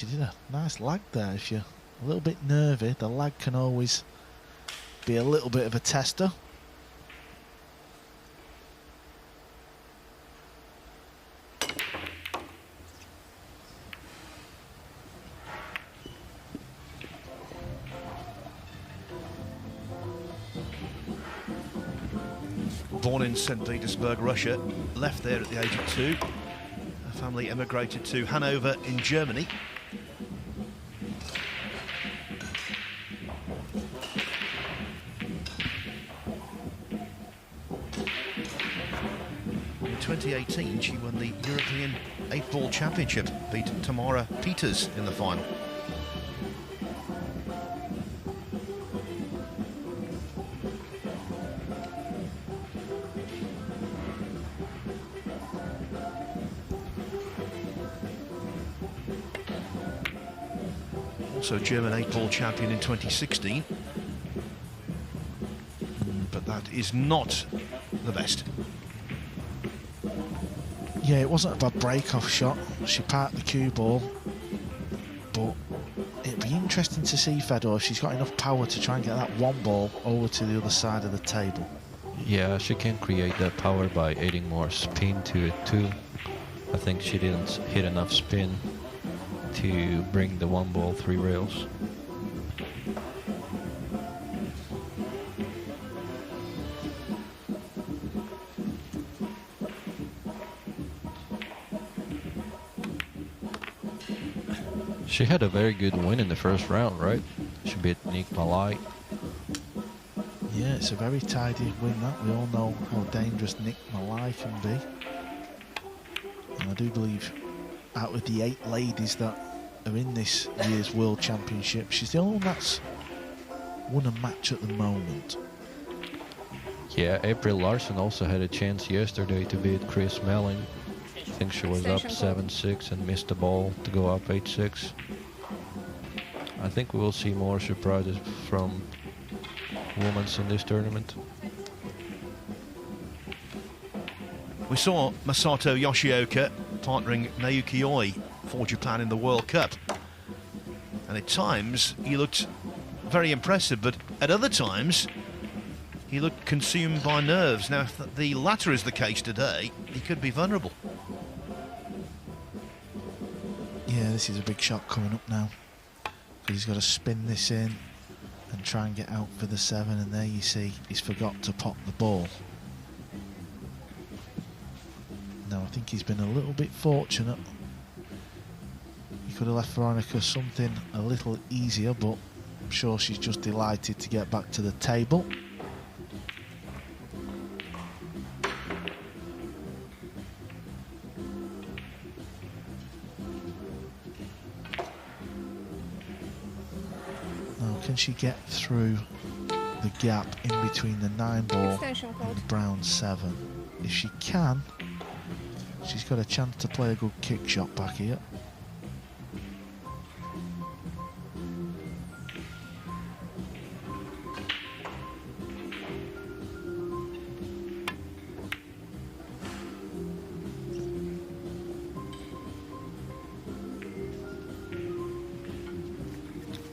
She did a nice lag there. If you're a little bit nervy, the lag can always be a little bit of a tester. Born in St. Petersburg, Russia, left there at the age of 2. Her family emigrated to Hanover in Germany. In 2018, she won the European 8-ball championship, beat Tamara Peters in the final. Also German 8-ball champion in 2016. But that is not the best. Yeah, it wasn't a bad break-off shot. She parked the cue ball. But it'd be interesting to see Fedor if she's got enough power to try and get that one ball over to the other side of the table. Yeah, she can create that power by adding more spin to it too. I think she didn't hit enough spin to bring the one ball 3 rails. She had a very good win in the first round, right? She beat Nick Malai. Yeah, it's a very tidy win that. We all know how dangerous Nick Malai can be. And I do believe out of the 8 ladies that are in this year's World Championship, she's the only one that's won a match at the moment. Yeah, April Larsen also had a chance yesterday to beat Chris Melling. I think she was up 7-6 and missed the ball to go up 8-6. I think we will see more surprises from women in this tournament. We saw Masato Yoshioka partnering Naoki Oi for Japan in the World Cup. And at times he looked very impressive, but at other times he looked consumed by nerves. Now, if the latter is the case today, he could be vulnerable. Yeah, this is a big shot coming up now. He's got to spin this in and try and get out for the 7, and there you see he's forgot to pop the ball. Now I think he's been a little bit fortunate. He could have left Veronika something a little easier, but I'm sure she's just delighted to get back to the table. Can she get through the gap in between the 9-ball and the brown 7? If she can, she's got a chance to play a good kick shot back here.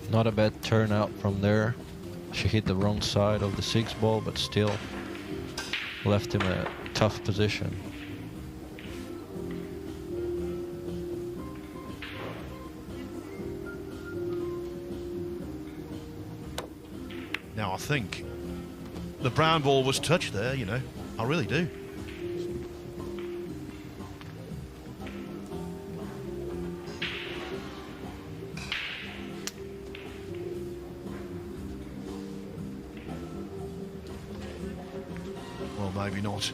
Not a bad turnout from there. She hit the wrong side of the 6-ball, but still left him a tough position. Now I think the brown ball was touched there, you know. I really do. Well, maybe not.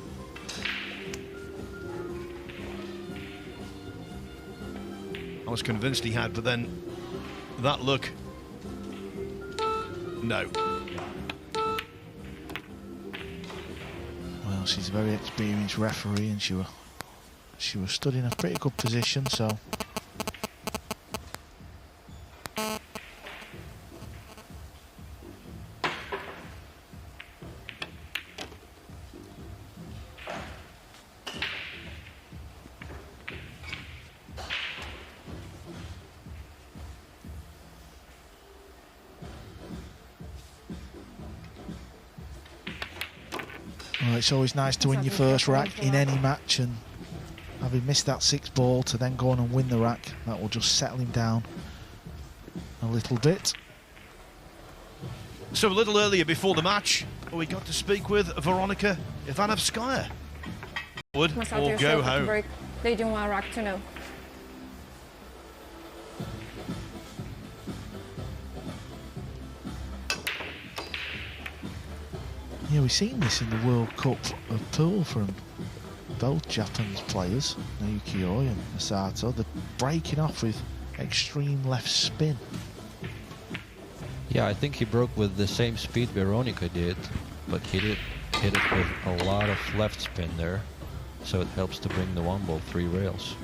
I was convinced he had, but then that look, no. Well, she's a very experienced referee, and she was stood in a pretty good position, so Well, it's always nice to win your first rack in any match, and having missed that 6th ball to then go on and win the rack, that will just settle him down a little bit. So a little earlier before the match, we got to speak with Veronika Ivanovskaia. Would or go home. Break, leading 1 rack to 0. Yeah, we've seen this in the World Cup of Pool from both Japanese players, Naoki Oi and Masato. They're breaking off with extreme left spin. Yeah, I think he broke with the same speed Veronika did, but he did hit it with a lot of left spin there, so it helps to bring the 1 ball 3 rails.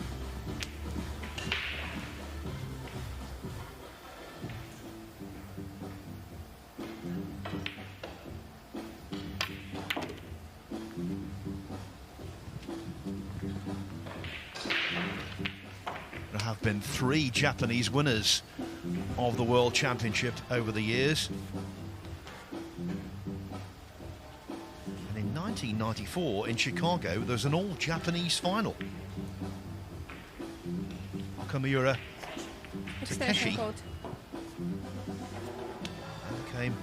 There have been 3 Japanese winners of the World Championship over the years. And in 1994 in Chicago, there's an all-Japanese final. Kamura Extension Takeshi code. and came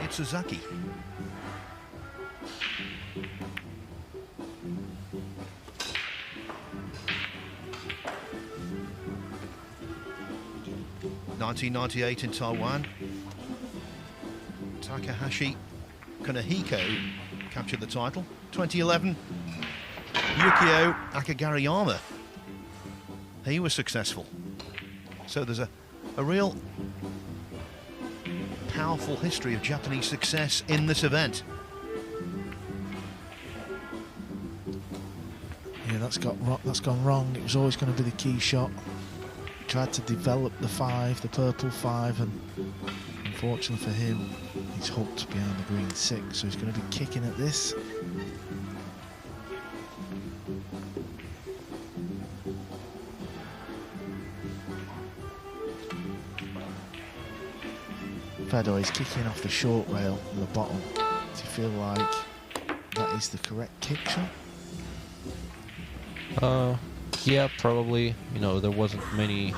Itsuzaki. (1998) in Taiwan, Takahashi Kanehiko captured the title. 2011, Yukio Akagariyama, he was successful. So there's a real powerful history of Japanese success in this event. Yeah, that's gone wrong. It was always going to be the key shot. Tried to develop the 5, the purple 5, and unfortunately for him, he's hooked behind the green 6, so he's going to be kicking at this. Fedo is kicking off the short rail at the bottom. Does he feel like that is the correct kick shot? Yeah, probably. You know, there wasn't many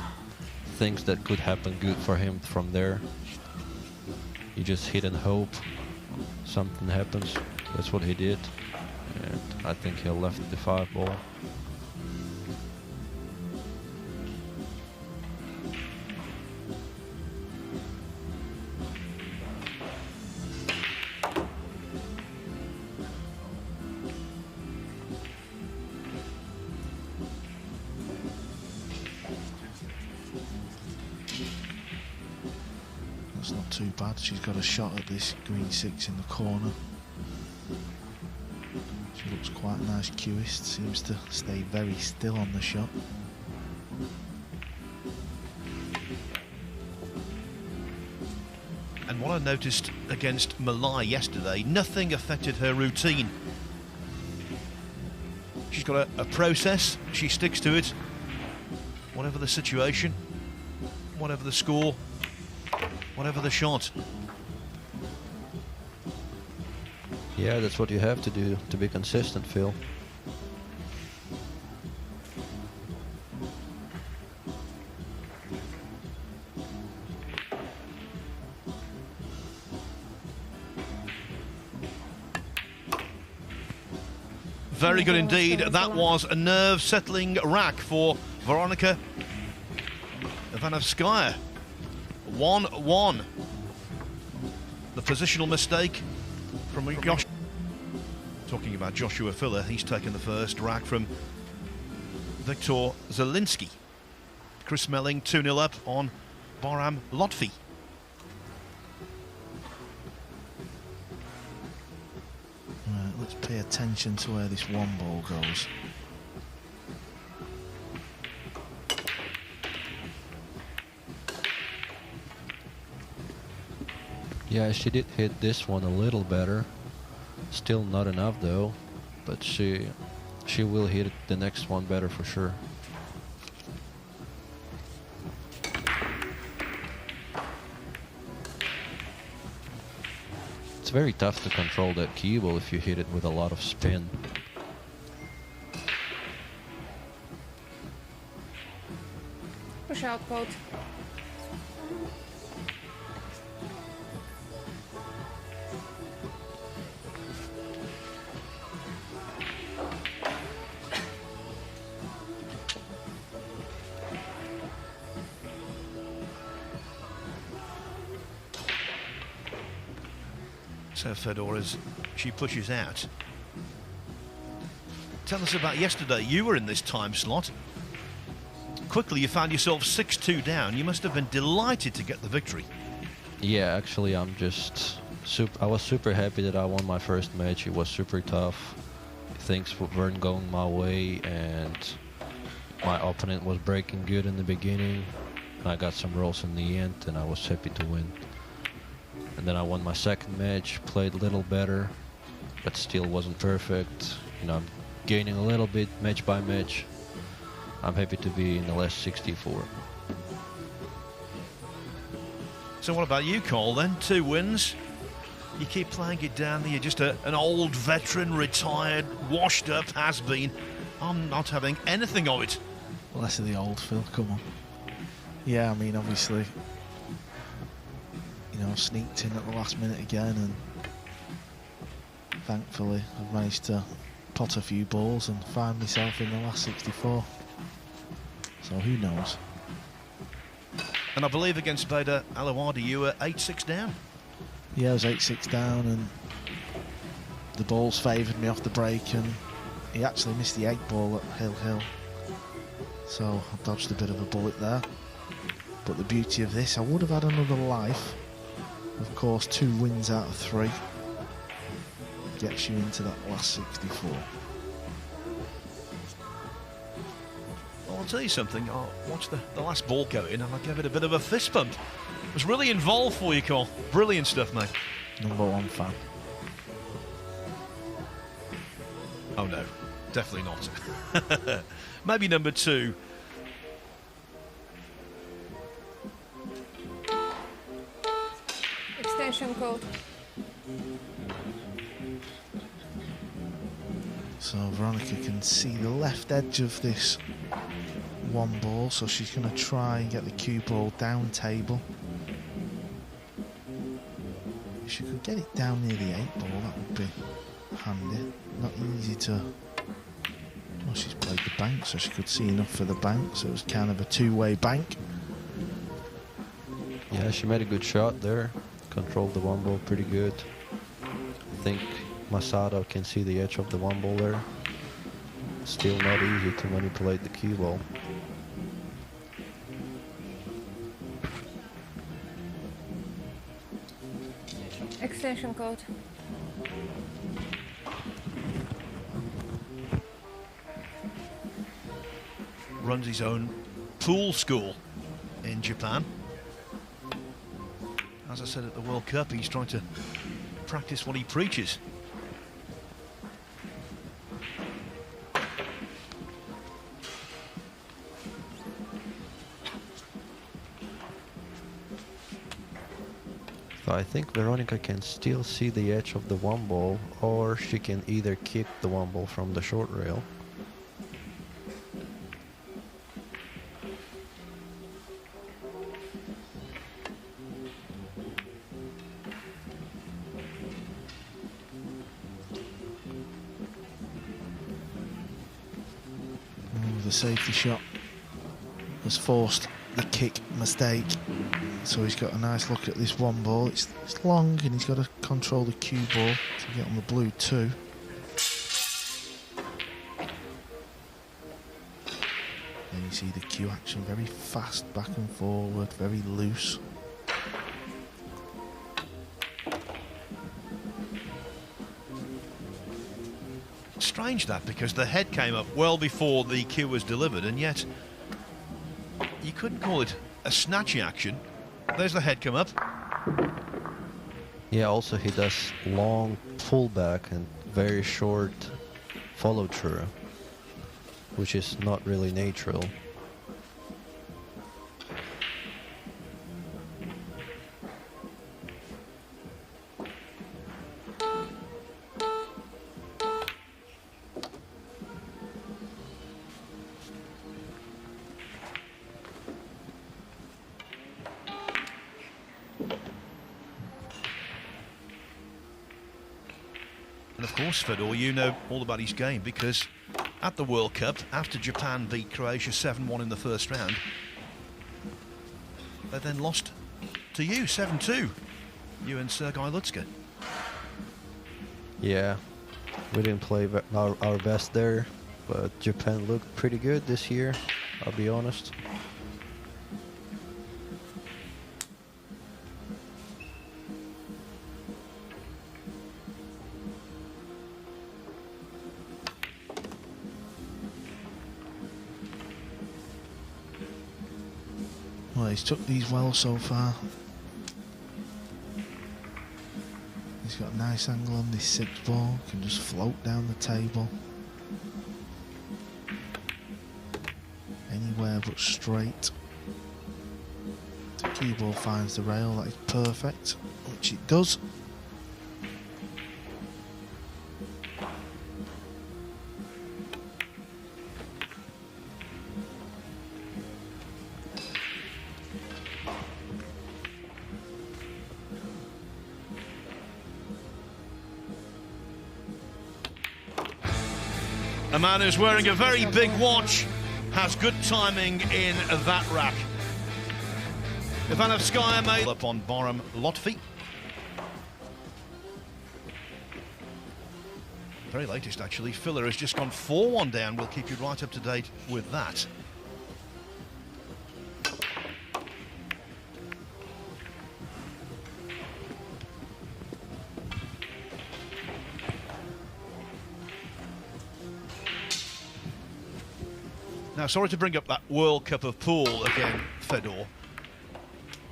things that could happen good for him from there. You just hit and hope something happens. That's what he did. And I think he left the 5 ball. That's not too bad. She's got a shot at this green 6 in the corner. She looks quite a nice cueist. Seems to stay very still on the shot. And what I noticed against Malai yesterday, nothing affected her routine. She's got a process, she sticks to it, whatever the situation, whatever the score, whatever the shot. Yeah, that's what you have to do to be consistent, Phil. Very good indeed. That was a nerve-settling rack for Veronika Ivanovskaia. 1-1. The positional mistake from Josh. Talking about Joshua Filler, he's taken the first rack from Viktor Zielinski. Chris Melling 2-0 up on Bahram Lotfi. Right, let's pay attention to where this 1 ball goes. Yeah, she did hit this one a little better. Still not enough though, but she will hit the next one better for sure. It's very tough to control that cue ball if you hit it with a lot of spin. Push out court. So Fedor, as she pushes out. Tell us about yesterday. You were in this time slot. Quickly, you found yourself 6-2 down. You must have been delighted to get the victory. Yeah, actually, I was super happy that I won my first match. It was super tough. Things weren't going my way, and my opponent was breaking good in the beginning. I got some rolls in the end, and I was happy to win. And then I won my second match, played a little better, but still wasn't perfect. You know, I'm gaining a little bit match by match. I'm happy to be in the last 64. So what about you, Cole, then? 2 wins. You keep playing it down there. You're just an old veteran, retired, washed up, has-been. I'm not having anything of it. Less of the old Phil, come on. Yeah, I mean, obviously, you know, sneaked in at the last minute again, and thankfully I've managed to pot a few balls and find myself in the last 64. So who knows? And I believe against Bader Alawadi you were 8-6 down. Yeah, I was 8-6 down, and the balls favoured me off the break, and he actually missed the 8 ball at Hill. So I dodged a bit of a bullet there. But the beauty of this, I would have had another life. Of course, 2 wins out of 3 gets you into that last 64. Well, I'll tell you something. I watched the last ball go in, and I gave it a bit of a fist bump. I was really involved for you, Cole. Brilliant stuff, mate. #1 fan. Oh no, definitely not. Maybe number 2. Extension code. So Veronika can see the left edge of this 1 ball, so she's going to try and get the cue ball down table. If she could get it down near the 8 ball, that would be handy. Not easy to... Well, she's played the bank, so she could see enough for the bank, so it was kind of a 2-way bank. Yeah, she made a good shot there. Controlled the 1 ball pretty good. I think Masato can see the edge of the 1 ball there. Still not easy to manipulate the cue ball. Extension code. Runs his own pool school in Japan. As I said at the World Cup, he's trying to practice what he preaches. So I think Veronika can still see the edge of the 1 ball, or she can either kick the 1 ball from the short rail. The safety shot has forced the kick mistake, so he's got a nice look at this 1 ball. It's long, and he's got to control the cue ball to get on the blue too. And you see the cue action, very fast back and forward, very loose. Strange that, because the head came up well before the cue was delivered, and yet you couldn't call it a snatchy action. There's the head come up. Yeah, also he does long pullback and very short follow through, which is not really natural. And of course, Fedor, you know all about his game, because at the World Cup, after Japan beat Croatia 7-1 in the first round, they then lost to you 7-2, you and Sergei Lutska. Yeah, we didn't play our best there, but Japan looked pretty good this year, I'll be honest. Well, he's took these well so far. He's got a nice angle on this 6th ball, can just float down the table. Anywhere but straight. The cue ball finds the rail, that is perfect, which it does. A man who's wearing a very big watch has good timing in that rack. Ivanovskaia made up on Borum Lotfi. Very latest, actually. Filler has just gone 4-1 down. We'll keep you right up to date with that. Now, sorry to bring up that World Cup of Pool again, Fedor.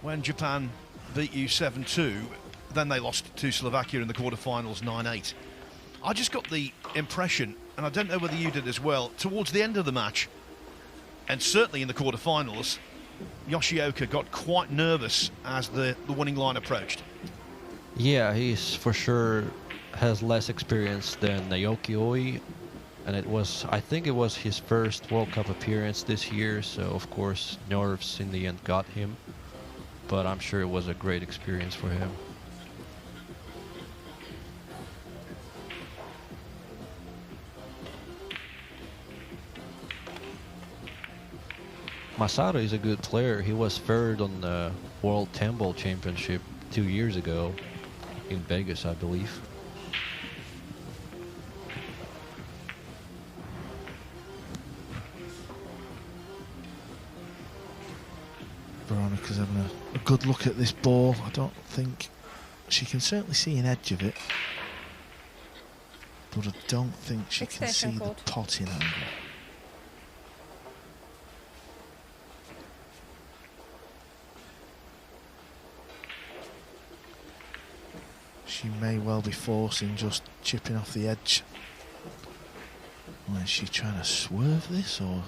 When Japan beat you 7-2, then they lost to Slovakia in the quarterfinals 9-8. I just got the impression, and I don't know whether you did as well, towards the end of the match, and certainly in the quarterfinals, Yoshioka got quite nervous as the winning line approached. Yeah, he's for sure has less experience than Naoki Oi. And I think it was his first World Cup appearance this year, so of course nerves in the end got him. But I'm sure it was a great experience for him. Masato is a good player. He was third on the World 10-Ball Championship 2 years ago in Vegas, I believe. Veronika's having a good look at this ball. I don't think she can certainly see an edge of it, but I don't think she can see the potting angle. She may well be forcing just chipping off the edge. Well, is she trying to swerve this, or?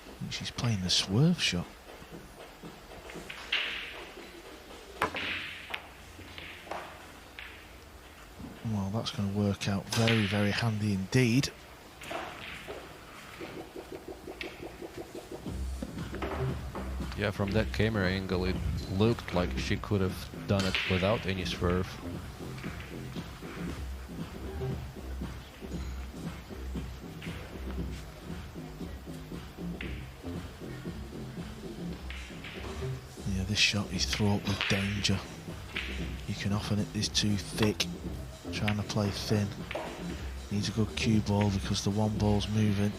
I think she's playing the swerve shot. Well, that's going to work out very, very handy indeed. Yeah, from that camera angle, it looked like she could have done it without any swerve. Yeah, this shot is fraught with danger. You can often it is too thick, trying to play thin. Needs a good cue ball because the one ball's moving.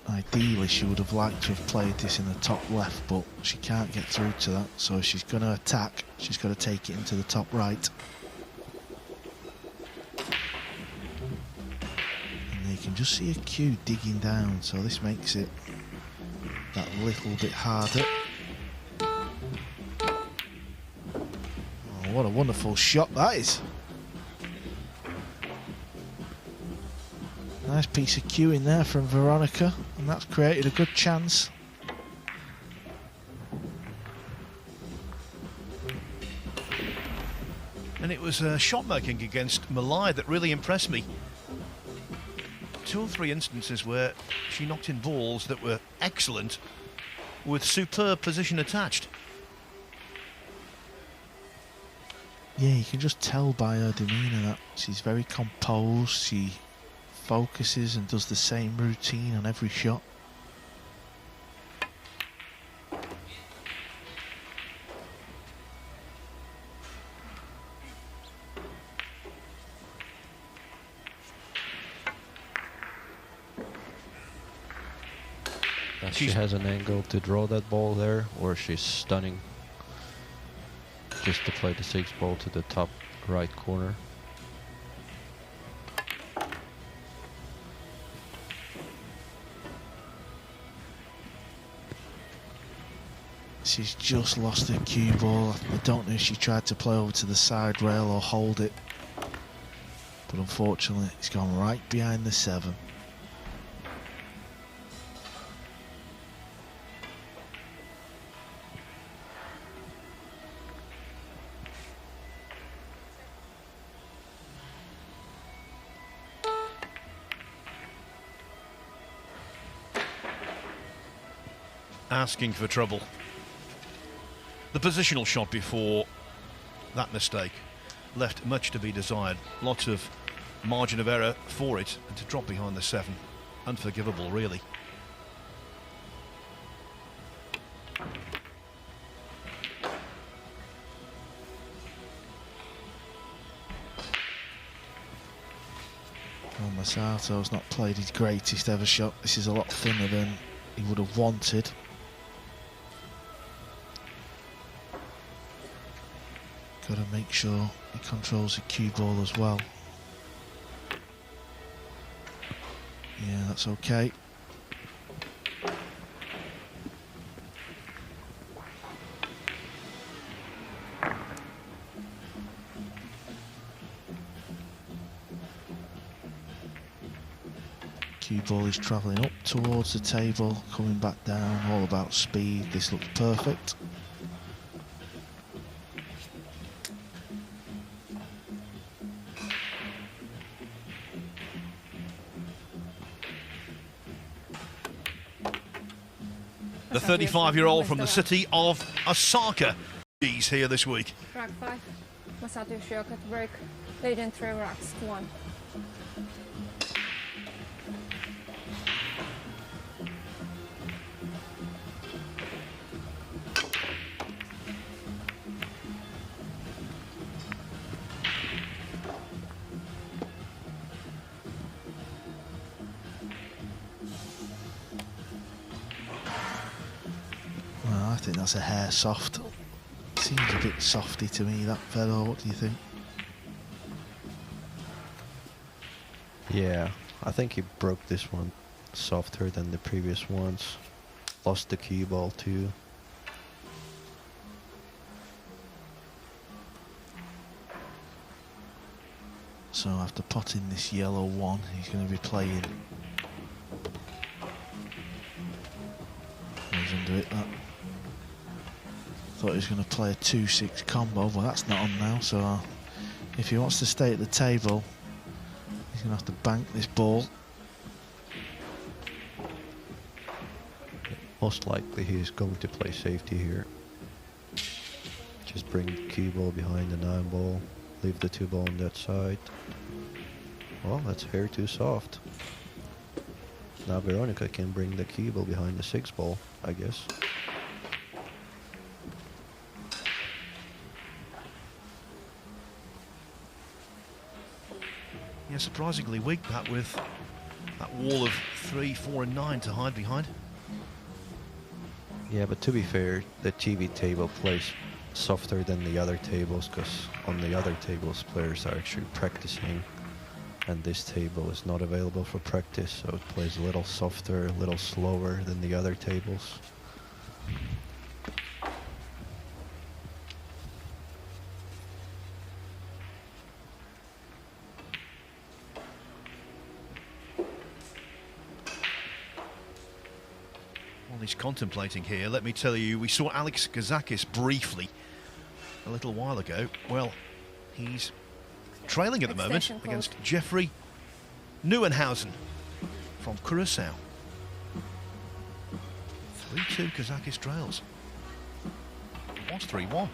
Ideally, she would have liked to have played this in the top left, but she can't get through to that. So if she's going to attack, she's got to take it into the top right. And you can just see a cue digging down, so this makes it that little bit harder. Oh, what a wonderful shot that is. Nice piece of cue in there from Veronika, and that's created a good chance. And it was shot making against Malai that really impressed me. 2 or 3 instances where she knocked in balls that were excellent with superb position attached. Yeah, you can just tell by her demeanour that she's very composed. She focuses and does the same routine on every shot. She has an angle to draw that ball there, or she's stunning just to play the 6 ball to the top right corner. She's just lost her cue ball. I don't know if she tried to play over to the side rail or hold it, but unfortunately it's gone right behind the 7. Asking for trouble. The positional shot before that mistake left much to be desired. Lots of margin of error for it, and to drop behind the 7, unforgivable really. Well, Masato's not played his greatest ever shot. This is a lot thinner than he would have wanted. Got to make sure he controls the cue ball as well. Yeah, that's okay. Cue ball is travelling up towards the table, coming back down, all about speed. This looks perfect. The 35-year-old from the city of Osaka. He's here this week. Rack 5. Masato Yoshioka to break. Leading 3 racks to 1. I think that's a hair soft. Seems a bit softy to me, that Vero. What do you think? Yeah, I think he broke this one softer than the previous ones. Lost the cue ball too. So after potting this yellow 1, he's going to be playing. He's under it, that. Thought he was going to play a 2-6 combo, but that's not on now. So if he wants to stay at the table, he's going to have to bank this ball. Most likely he's going to play safety here. Just bring the cue ball behind the 9 ball, leave the 2 ball on that side. Well, that's hair too soft. Now Veronika can bring the cue ball behind the 6 ball, I guess. Yeah, surprisingly weak, that, with that wall of 3, 4 and 9 to hide behind. Yeah, but to be fair, the TV table plays softer than the other tables, because on the other tables players are actually practicing, and this table is not available for practice, so it plays a little softer, a little slower than the other tables. While he's contemplating here, let me tell you, we saw Alex Gazakis briefly a little while ago. Well, he's trailing at the moment against Jeffrey Neuenhausen. from Curacao. 3-2 Kazakis trails. It was 3-1.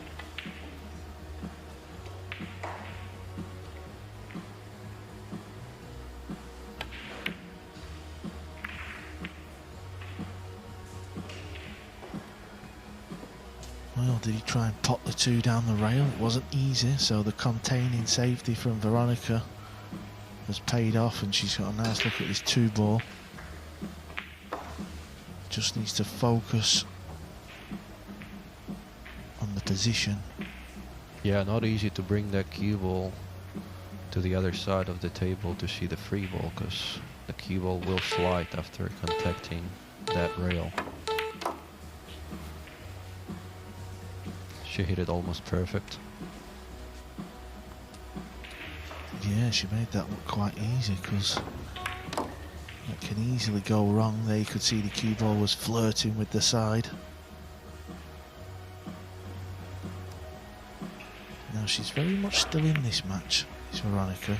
Well, did he try and pot the two down the rail? It wasn't easy, so the containing safety from Veronika has paid off, and she's got a nice look at this two ball. Just needs to focus on the position. Yeah, not easy to bring that cue ball to the other side of the table to see the free ball, because the cue ball will slide after contacting that rail. She hit it almost perfect. Yeah, she made that look quite easy, because it can easily go wrong. There you could see the cue ball was flirting with the side. Now she's very much still in this match, is Veronika.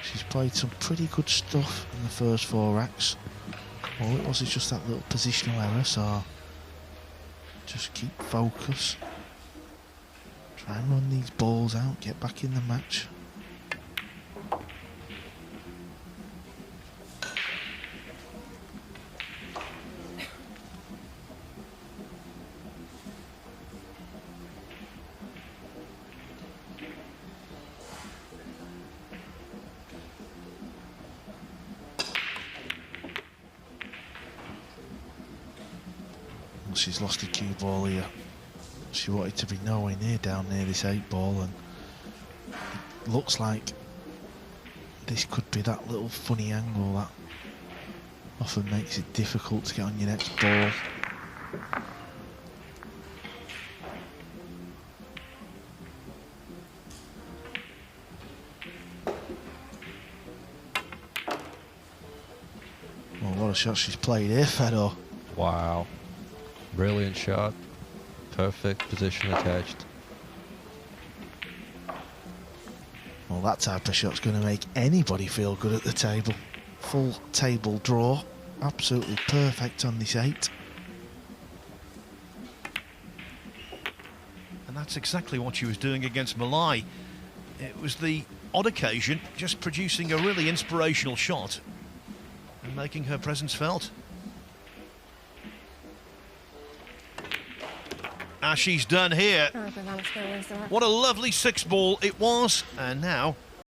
She's played some pretty good stuff in the first 4 racks. All it was is just that little positional error, so just keep focus. Try and run these balls out, get back in the match. Well, she's lost the cue ball here. She wanted to be nowhere near down near this 8 ball, and it looks like this could be that little funny angle that often makes it difficult to get on your next ball. Well, what a shot she's played here, Fedor. Wow. Brilliant shot. Perfect position attached. Well, that type of shot's going to make anybody feel good at the table. Full table draw. Absolutely perfect on this 8. And that's exactly what she was doing against Malai. It was the odd occasion, just producing a really inspirational shot and making her presence felt. As she's done here. What a lovely 6 ball it was. And now